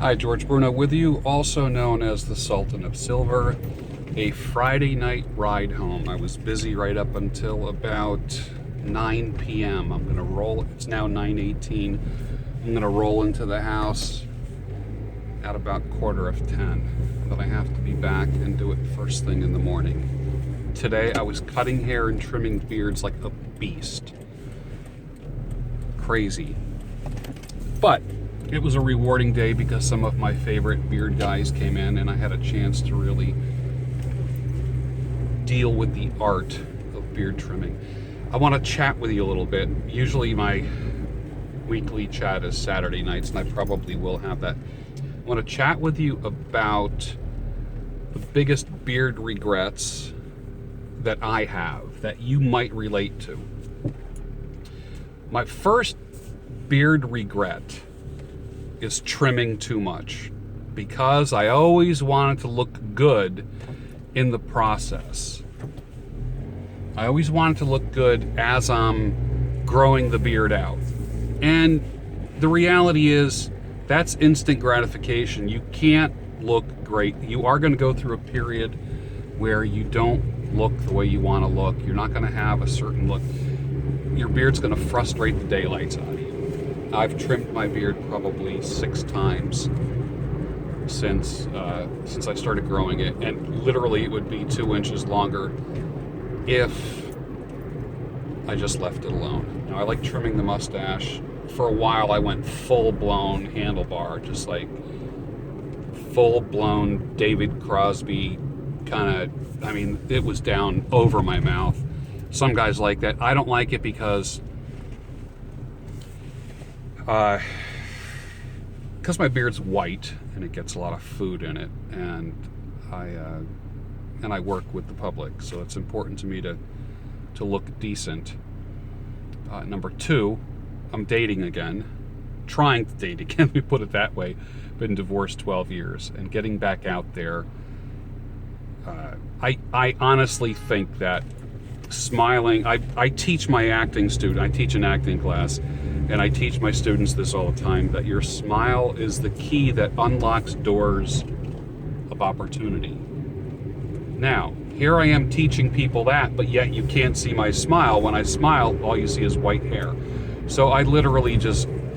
Hi, George Bruno with you, also known as the Sultan of Silver. A Friday night ride home. I was busy right up until about 9 p.m. I'm gonna roll, it's now 9:18. I'm gonna roll into the house at about 9:45. But I have to be back and do it first thing in the morning. Today I was cutting hair and trimming beards like a beast. Crazy. But it was a rewarding day because some of my favorite beard guys came in and I had a chance to really deal with the art of beard trimming. I want to chat with you a little bit. Usually my weekly chat is Saturday nights, and I probably will have that. I want to chat with you about the biggest beard regrets that I have that you might relate to. My first beard regret is trimming too much, because I always wanted to look good in the process. I always wanted to look good as I'm growing the beard out. And the reality is, that's instant gratification. You can't look great. You are going to go through a period where you don't look the way you want to look. You're not going to have a certain look. Your beard's going to frustrate the daylights out of you. I've trimmed my beard probably 6 times since I started growing it, and literally it would be 2 inches longer if I just left it alone. Now, I like trimming the mustache. For a while I went full-blown handlebar, just like full-blown David Crosby kind of, I mean, it was down over my mouth. Some guys like that. I don't like it because my beard's white and it gets a lot of food in it, and I work with the public, so it's important to me to look decent. Number 2, I'm dating again, trying to date again. Let me put it that way. Been divorced 12 years, and getting back out there. I honestly think that smiling. I teach my acting student. I teach an acting class. And I teach my students this all the time, that your smile is the key that unlocks doors of opportunity. Now, here I am teaching people that, but yet you can't see my smile. When I smile, all you see is white hair. So I literally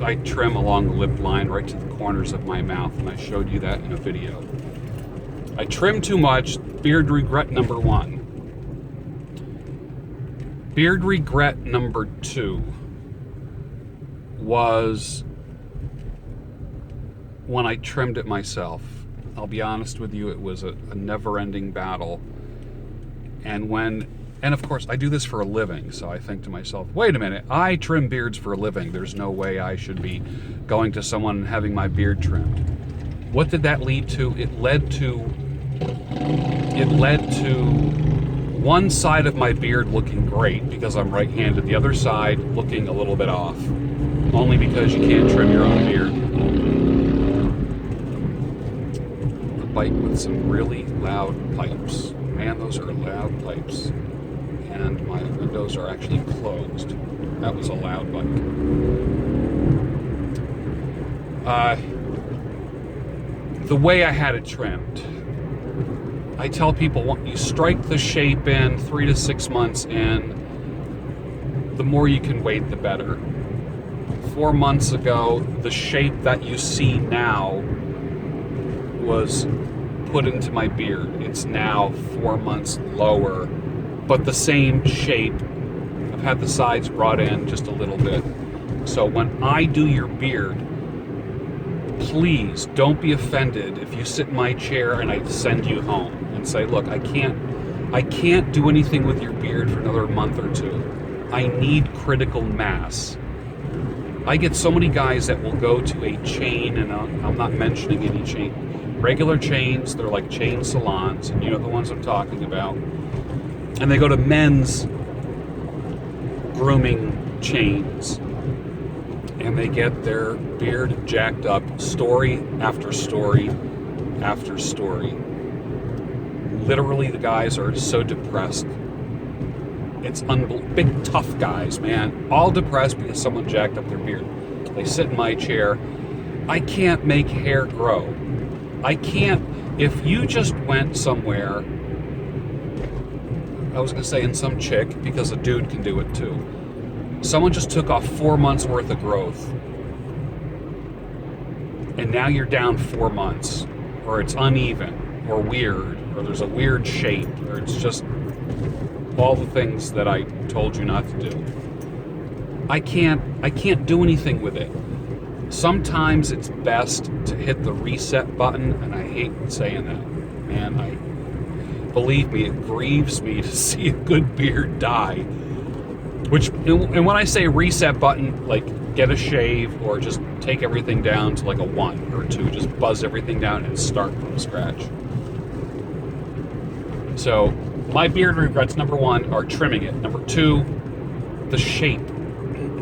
I trim along the lip line right to the corners of my mouth, and I showed you that in a video. I trim too much. Beard regret number 1. Beard regret number 2 was when I trimmed it myself. I'll be honest with you, it was a never-ending battle. And of course, I do this for a living, so I think to myself, wait a minute, I trim beards for a living. There's no way I should be going to someone and having my beard trimmed. What did that lead to? It led to one side of my beard looking great because I'm right-handed, the other side looking a little bit off. Only because you can't trim your own beard. A bike with some really loud pipes. Man, those are loud pipes. And my windows are actually closed. That was a loud bike. The way I had it trimmed. I tell people, you strike the shape in 3 to 6 months in, the more you can wait, the better. 4 months ago, the shape that you see now was put into my beard. It's now 4 months lower, but the same shape. I've had the sides brought in just a little bit. So when I do your beard, please don't be offended if you sit in my chair and I send you home and say, look, I can't do anything with your beard for another month or 2. I need critical mass. I get so many guys that will go to a chain, and I'm not mentioning any chain, regular chains. They're like chain salons, and you know the ones I'm talking about. And they go to men's grooming chains, and they get their beard jacked up, story after story after story. Literally, the guys are so depressed. It's unbelievable. Big, tough guys, man. All depressed because someone jacked up their beard. They sit in my chair, I can't make hair grow. I can't, if you just went somewhere, I was going to say in some chick, because a dude can do it too. Someone just took off 4 months worth of growth, and now you're down 4 months, or it's uneven, or weird, or there's a weird shape, or it's just all the things that I told you not to do. I can't do anything with it. Sometimes it's best to hit the reset button, and I hate saying that. Man, believe me, it grieves me to see a good beard die. And when I say reset button, like get a shave or just take everything down to like a 1 or 2, just buzz everything down and start from scratch. So my beard regrets, number 1, are trimming it. Number 2, the shape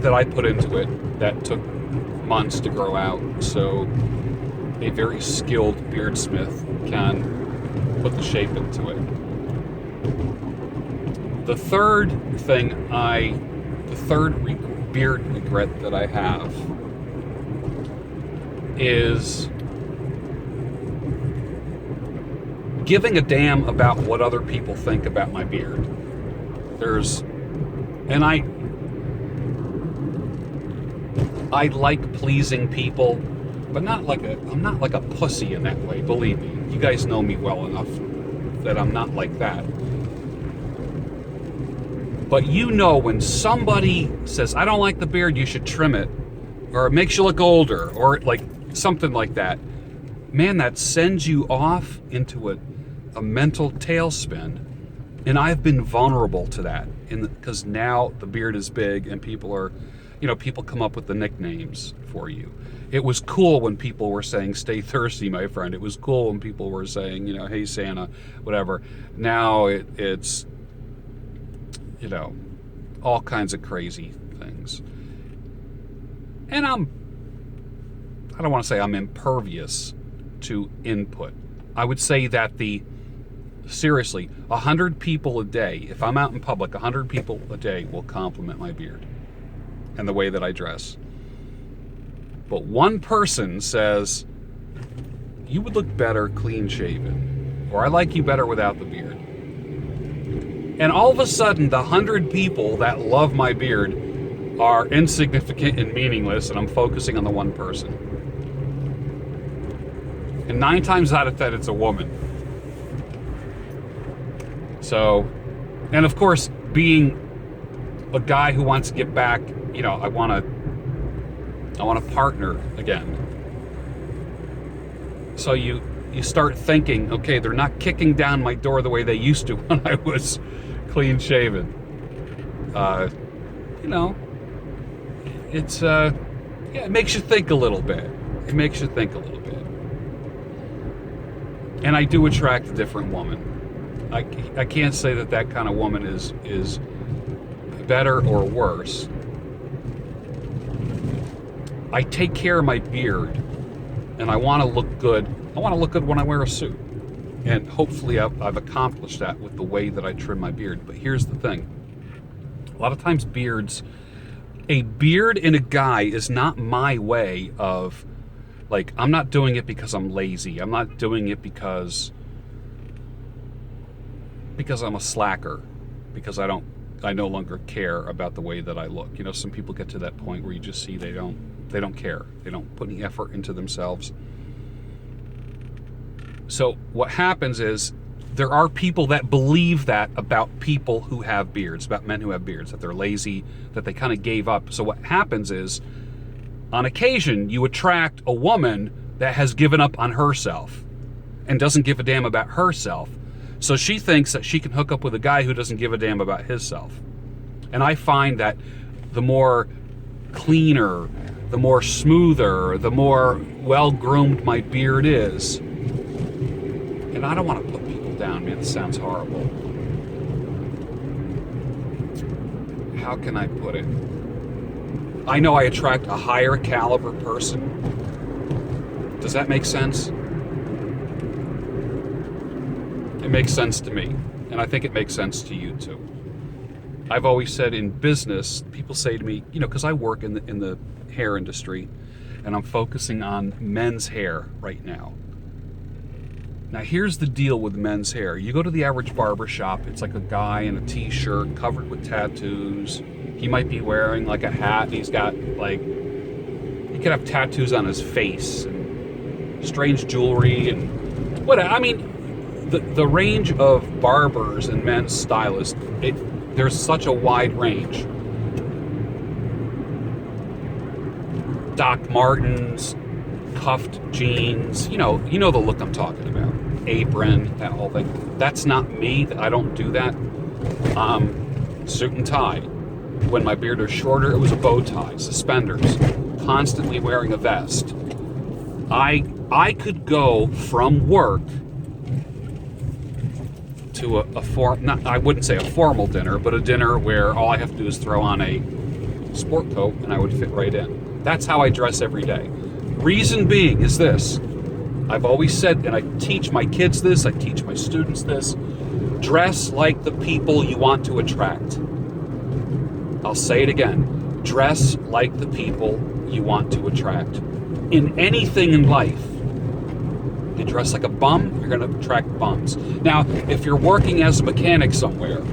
that I put into it that took months to grow out. So a very skilled beardsmith can put the shape into it. The third beard regret that I have is giving a damn about what other people think about my beard. I like pleasing people, but I'm not like a pussy in that way, believe me. You guys know me well enough that I'm not like that. But you know when somebody says, I don't like the beard, you should trim it, or it makes you look older, or like something like that, man, that sends you off into a mental tailspin. And I've been vulnerable to that because now the beard is big and people come up with the nicknames for you. It was cool when people were saying, stay thirsty, my friend. It was cool when people were saying, hey, Santa, whatever. Now it's, all kinds of crazy things. And I don't want to say I'm impervious to input. I would say that seriously, 100 people a day, if I'm out in public, 100 people a day will compliment my beard and the way that I dress. But one person says, you would look better clean shaven, or I like you better without the beard. And all of a sudden, the 100 people that love my beard are insignificant and meaningless, and I'm focusing on the one person. And 9 times out of 10, it's a woman. So, and of course, being a guy who wants to get back, I want to partner again. So you start thinking, okay, they're not kicking down my door the way they used to when I was clean shaven. It makes you think a little bit. And I do attract a different woman. I can't say that kind of woman is better or worse. I take care of my beard, and I want to look good. I want to look good when I wear a suit. And hopefully I've accomplished that with the way that I trim my beard. But here's the thing. A lot of times a beard in a guy is not my way of, like, I'm not doing it because I'm lazy. I'm not doing it because I'm a slacker, because I no longer care about the way that I look. Some people get to that point where you just see they don't care. They don't put any effort into themselves. So what happens is there are people that believe that about people who have beards, about men who have beards, that they're lazy, that they kind of gave up. So what happens is, on occasion, you attract a woman that has given up on herself and doesn't give a damn about herself. So she thinks that she can hook up with a guy who doesn't give a damn about himself. And I find that the more cleaner, the more smoother, the more well-groomed my beard is. And I don't want to put people down, man. This sounds horrible. How can I put it? I know I attract a higher caliber person. Does that make sense? It makes sense to me. And I think it makes sense to you too. I've always said in business, people say to me, because I work in the hair industry, and I'm focusing on men's hair right now. Now here's the deal with men's hair. You go to the average barber shop, it's like a guy in a t-shirt covered with tattoos. He might be wearing like a hat, and he's got like, he could have tattoos on his face and strange jewelry and what, I mean, the range of barbers and men's stylists, there's such a wide range. Doc Martens, cuffed jeans, you know the look I'm talking about. Apron, that whole thing. That's not me. I don't do that. Suit and tie. When my beard was shorter, it was a bow tie, suspenders, constantly wearing a vest. I could go from work to I wouldn't say a formal dinner, but a dinner where all I have to do is throw on a sport coat and I would fit right in. That's how I dress every day. Reason being is this. I've always said, and I teach my kids this, I teach my students this, dress like the people you want to attract. I'll say it again. Dress like the people you want to attract. In anything in life, you dress like a bum, you're going to attract bums. Now, if you're working as a mechanic somewhere,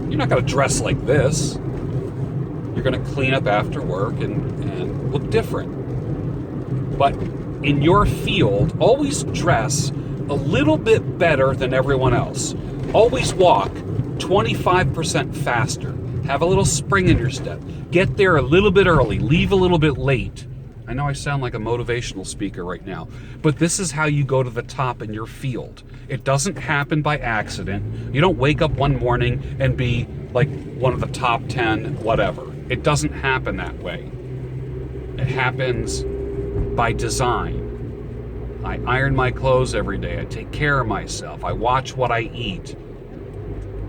you're not going to dress like this. You're going to clean up after work and look different. But in your field, always dress a little bit better than everyone else. Always walk 25% faster. Have a little spring in your step. Get there a little bit early. Leave a little bit late. I know I sound like a motivational speaker right now, but this is how you go to the top in your field. It doesn't happen by accident. You don't wake up one morning and be like one of the top 10, whatever. It doesn't happen that way. It happens by design. I iron my clothes every day. I take care of myself. I watch what I eat.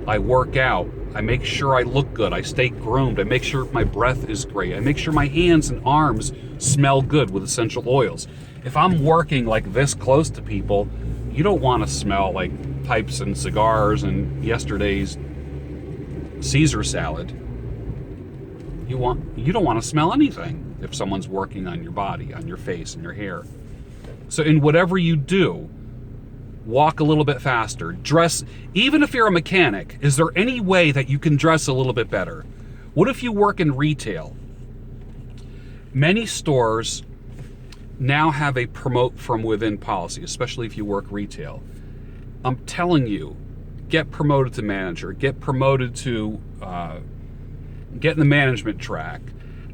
I work out. I make sure I look good. I stay groomed. I make sure my breath is great. I make sure my hands and arms smell good with essential oils. If I'm working like this close to people, you don't want to smell like pipes and cigars and yesterday's Caesar salad. You don't want to smell anything if someone's working on your body, on your face, and your hair. So in whatever you do, walk a little bit faster. Dress, even if you're a mechanic, is there any way that you can dress a little bit better? What if you work in retail? Many stores now have a promote from within policy, especially if you work retail. I'm telling you, get promoted to manager, get promoted to, get in the management track,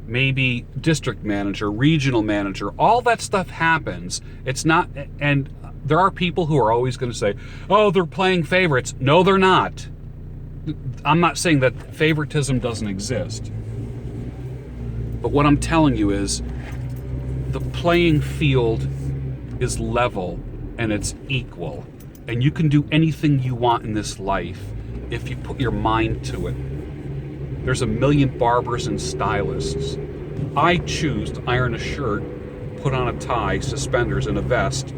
maybe district manager, regional manager, all that stuff happens. It's not, and there are people who are always going to say, oh, they're playing favorites. No, they're not. I'm not saying that favoritism doesn't exist. But what I'm telling you is the playing field is level and it's equal. And you can do anything you want in this life if you put your mind to it. There's a million barbers and stylists. I choose to iron a shirt, put on a tie, suspenders, and a vest,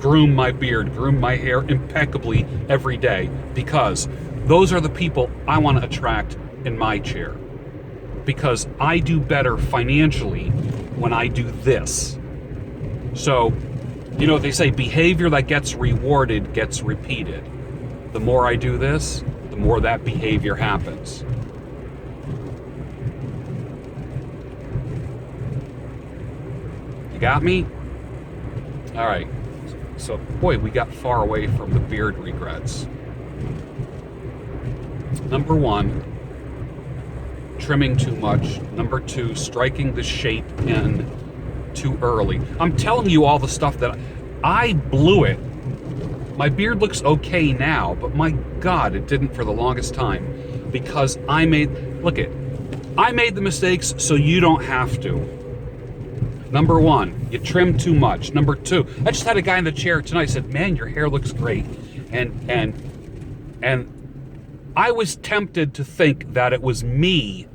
groom my beard, groom my hair impeccably every day, because those are the people I want to attract in my chair. Because I do better financially when I do this. So, you know, they say behavior that gets rewarded gets repeated. The more I do this, the more that behavior happens. You got me? All right. So, boy, we got far away from the beard regrets. Number 1, trimming too much. Number 2, striking the shape in too early. I'm telling you all the stuff that I blew it. My beard looks okay now, but my God, it didn't for the longest time, because I made the mistakes so you don't have to. Number 1, you trim too much. Number 2, I just had a guy in the chair tonight said, man, your hair looks great. And I was tempted to think that it was me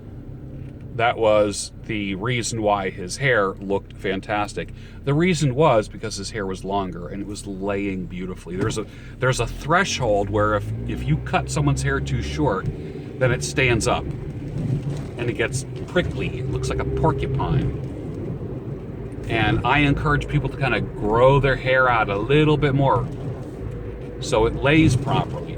that was the reason why his hair looked fantastic. The reason was because his hair was longer and it was laying beautifully. There's a threshold where if you cut someone's hair too short, then it stands up and it gets prickly. It looks like a porcupine. And I encourage people to kind of grow their hair out a little bit more so it lays properly.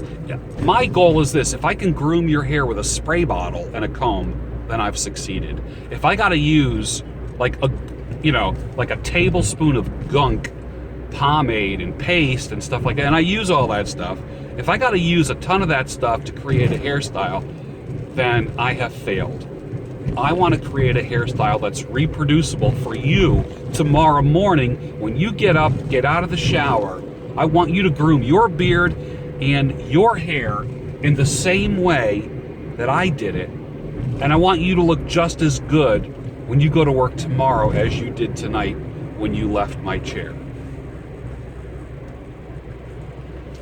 My goal is this: if I can groom your hair with a spray bottle and a comb, then I've succeeded. If I gotta use like a tablespoon of gunk pomade and paste and stuff like that, and I use all that stuff, if I gotta use a ton of that stuff to create a hairstyle, then I have failed. I want to create a hairstyle that's reproducible for you tomorrow morning when you get up, get out of the shower. I want you to groom your beard and your hair in the same way that I did it. And I want you to look just as good when you go to work tomorrow as you did tonight when you left my chair.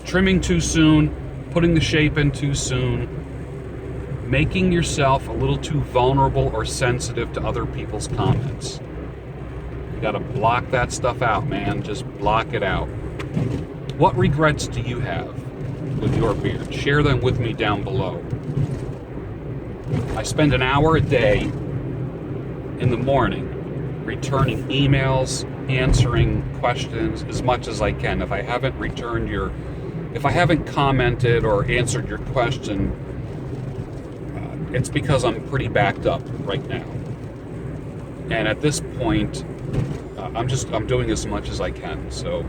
Trimming too soon, putting the shape in too soon, making yourself a little too vulnerable or sensitive to other people's comments. You gotta block that stuff out, man. Just block it out. What regrets do you have with your beard? Share them with me down below. I spend an hour a day in the morning returning emails, answering questions as much as I can. If I haven't commented or answered your question, it's because I'm pretty backed up right now. And at this point, I'm doing as much as I can. So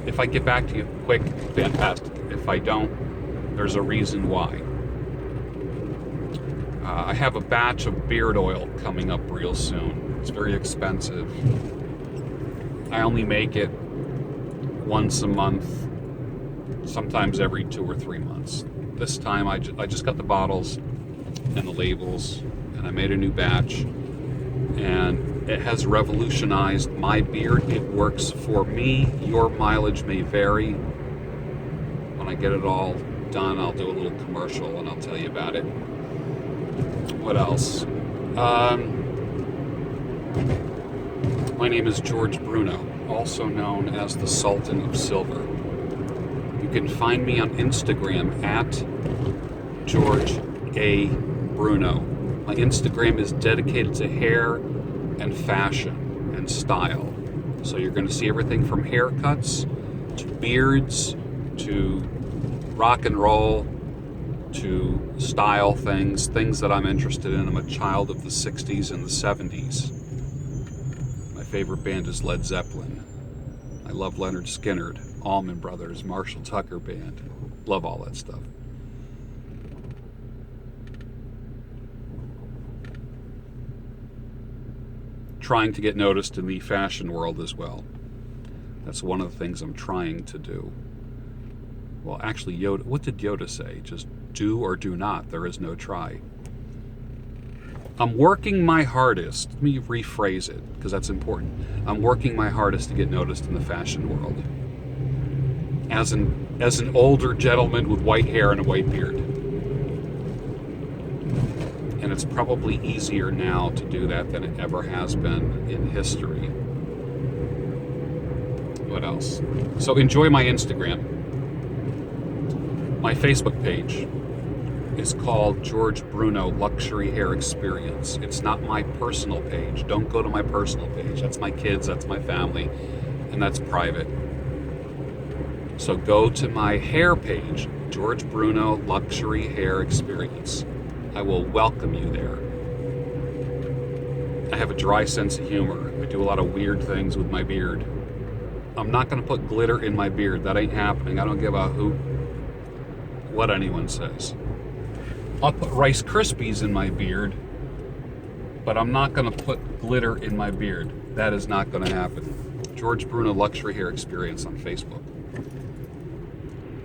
if I get back to you quick, fantastic. If I don't, there's a reason why. I have a batch of beard oil coming up real soon. It's very expensive. I only make it once a month, sometimes every 2 or 3 months. This time I just got the bottles and the labels, and I made a new batch, and it has revolutionized my beard. It works for me. Your mileage may vary. When I get it all done, I'll do a little commercial and I'll tell you about it. What else? My name is George Bruno, also known as the Sultan of Silver. You can find me on Instagram at George A. Bruno. My Instagram is dedicated to hair and fashion and style. So you're going to see everything from haircuts to beards to rock and roll to style things that I'm interested in. I'm a child of the 60s and the 70s. My favorite band is Led Zeppelin. I love Leonard Skinner, Allman Brothers, Marshall Tucker Band. Love all that stuff. Trying to get noticed in the fashion world as well. That's one of the things I'm trying to do. Well, actually, what did Yoda say? Just do or do not. There is no try. I'm working my hardest. Let me rephrase it, because that's important. I'm working my hardest to get noticed in the fashion world. As an older gentleman with white hair and a white beard. And it's probably easier now to do that than it ever has been in history. What else? So enjoy my Instagram. My Facebook page is called George Bruno Luxury Hair Experience. It's not my personal page. Don't go to my personal page. That's my kids, that's my family, and that's private. So go to my hair page, George Bruno Luxury Hair Experience. I will welcome you there. I have a dry sense of humor. I do a lot of weird things with my beard. I'm not going to put glitter in my beard. That ain't happening. I don't give a hoot what anyone says. I'll put Rice Krispies in my beard, but I'm not going to put glitter in my beard. That is not going to happen. George Bruno Luxury Hair Experience on Facebook.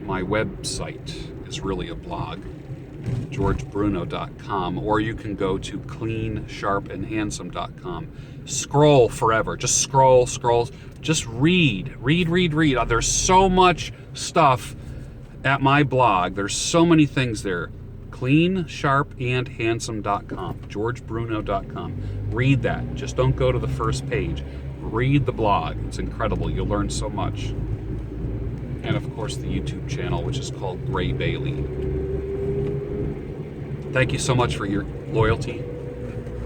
My website is really a blog, georgebruno.com, or you can go to cleansharpandhandsome.com. Scroll forever. Just scroll. Just read. There's so much stuff at my blog. There's so many things there. cleansharpandhandsome.com, georgebruno.com. Read that. Just don't go to the first page. Read the blog. It's incredible. You'll learn so much. And of course the YouTube channel, which is called Gray Bailey. Thank you so much for your loyalty.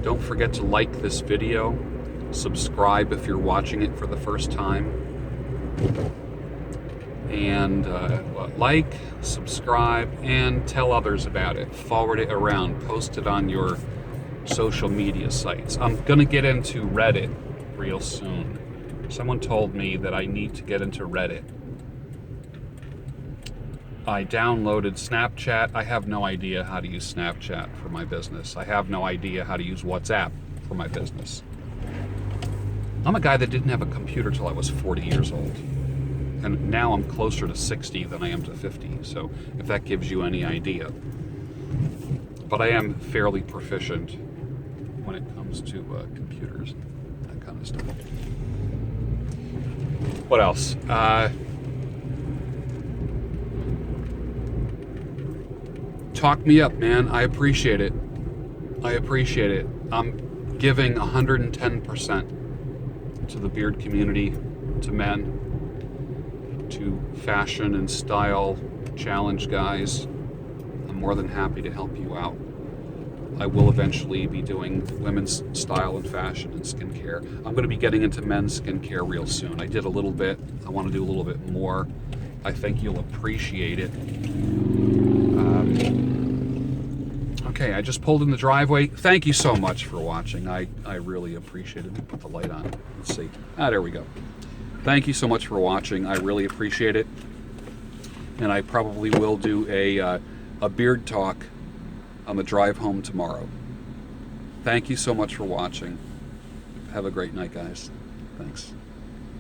Don't forget to like this video, Subscribe if you're watching it for the first time. And like, subscribe, and tell others about it. Forward it around. Post it on your social media sites. I'm going to get into Reddit real soon. Someone told me that I need to get into Reddit. I downloaded Snapchat. I have no idea how to use Snapchat for my business. I have no idea how to use WhatsApp for my business. I'm a guy that didn't have a computer till I was 40 years old. And now I'm closer to 60 than I am to 50, so if that gives you any idea. But I am fairly proficient when it comes to computers, that kind of stuff. What else? Talk me up, man. I appreciate it. I appreciate it. I'm giving 110% to the beard community, to men, to fashion and style challenge guys. I'm more than happy to help you out. I will eventually be doing women's style and fashion and skincare. I'm going to be getting into men's skincare real soon. I did a little bit. I want to do a little bit more. I think you'll appreciate it. Okay, I just pulled in the driveway. Thank you so much for watching. I really appreciate it. Let me put the light on. Let's see. There we go. Thank you so much for watching. I really appreciate it. And I probably will do a beard talk on the drive home tomorrow. Thank you so much for watching. Have a great night, guys. Thanks.